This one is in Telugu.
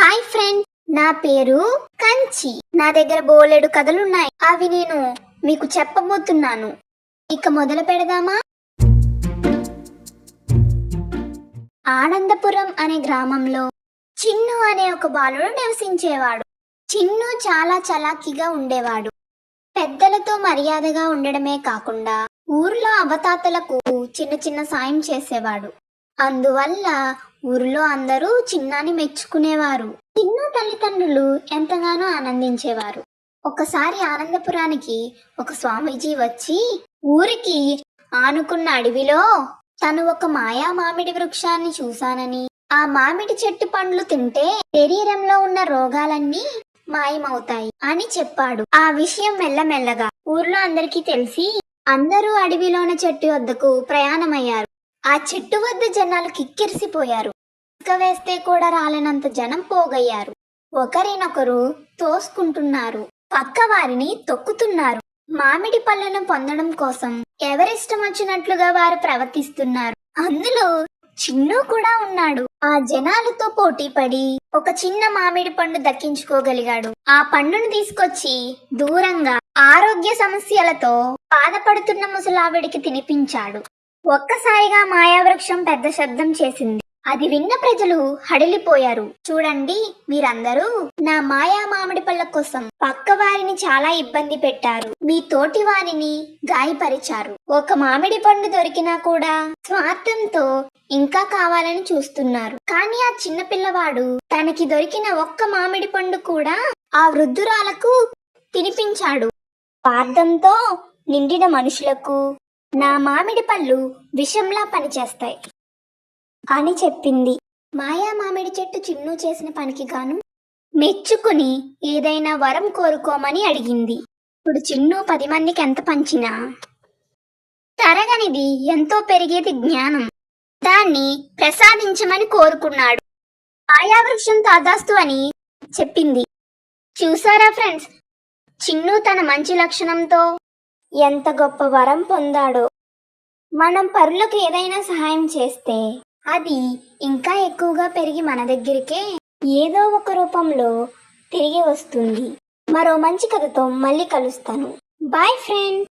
హాయ్ ఫ్రెండ్, నా పేరు కంచి. నా దగ్గర బోలెడు కథలున్నాయి. అవి నేను మీకు చెప్పబోతున్నాను. ఇక మొదలు పెడదామా? ఆనందపురం అనే గ్రామంలో చిన్ను అనే ఒక బాలుడు నివసించేవాడు. చిన్ను చాలా చలాకీగా ఉండేవాడు. పెద్దలతో మర్యాదగా ఉండడమే కాకుండా ఊర్లో అవతాతలకు చిన్న చిన్న సాయం చేసేవాడు. అందువల్ల ఊరిలో అందరూ చిన్నాని మెచ్చుకునేవారు. చిన్ను తల్లిదండ్రులు ఎంతగానో ఆనందించేవారు. ఒకసారి ఆనందపురానికి ఒక స్వామీజీ వచ్చి ఊరికి ఆనుకున్న అడవిలో తను ఒక మాయా మామిడి వృక్షాన్ని చూశానని, ఆ మామిడి చెట్టు పండ్లు తింటే శరీరంలో ఉన్న రోగాలన్నీ మాయమవుతాయి అని చెప్పాడు. ఆ విషయం మెల్లమెల్లగా ఊర్లో అందరికీ తెలిసి అందరూ అడవిలోన చెట్టు వద్దకు ప్రయాణమయ్యారు. ఆ చెట్టు వద్ద జనాలు కిక్కిరిసిపోయారు. ఇసుక వేస్తే కూడా రాలేనంత జనం పోగయ్యారు. ఒకరినొకరు తోసుకుంటున్నారు, పక్క వారిని తొక్కుతున్నారు. మామిడి పళ్ళను పొందడం కోసం ఎవరిష్టం వచ్చినట్లుగా వారు ప్రవర్తిస్తున్నారు. అందులో చిన్ను కూడా ఉన్నాడు. ఆ జనాలతో పోటీ పడి ఒక చిన్న మామిడి పండు దక్కించుకోగలిగాడు. ఆ పండును తీసుకొచ్చి దూరంగా ఆరోగ్య సమస్యలతో బాధపడుతున్న ముసలావిడికి తినిపించాడు. ఒక్కసారిగా మాయావృక్షం పెద్ద శబ్దం చేసింది. అది విన్న ప్రజలు హడలిపోయారు. చూడండి, మీరందరూ నా మాయా మామిడి పళ్ళ కోసం పక్క వారిని చాలా ఇబ్బంది పెట్టారు. మీ తోటి వారిని గాయపరిచారు. ఒక మామిడి పండు దొరికినా కూడా స్వార్థంతో ఇంకా కావాలని చూస్తున్నారు. కానీ ఆ చిన్న పిల్లవాడు తనకి దొరికిన ఒక్క మామిడి పండు కూడా ఆ వృద్ధురాలకు తినిపించాడు. స్వార్థంతో నిండిన మనుషులకు నా మామిడి పళ్ళు విషంలా పనిచేస్తాయి అని చెప్పింది. మాయా మామిడి చెట్టు చిన్ను చేసిన పనికి గాను మెచ్చుకుని ఏదైనా వరం కోరుకోమని అడిగింది. ఇప్పుడు చిన్ను 10 మందికి ఎంత పంచినా తరగనిది ఎంతో పెరిగేది జ్ఞానం. దాన్ని ప్రసాదించమని కోరుకున్నాడు. మాయావృక్షం తాదాస్తు అని చెప్పింది. చూసారా ఫ్రెండ్స్, చిన్ను తన మంచి లక్షణంతో ఎంత గొప్ప వరం పొందాడో. మనం పరులకు ఏదైనా సహాయం చేస్తే అది ఇంకా ఎక్కువగా పెరిగి మన దగ్గరికే ఏదో ఒక రూపంలో తిరిగి వస్తుంది. మరో మంచి కథతో మళ్ళీ కలుస్తాను. Boy friend.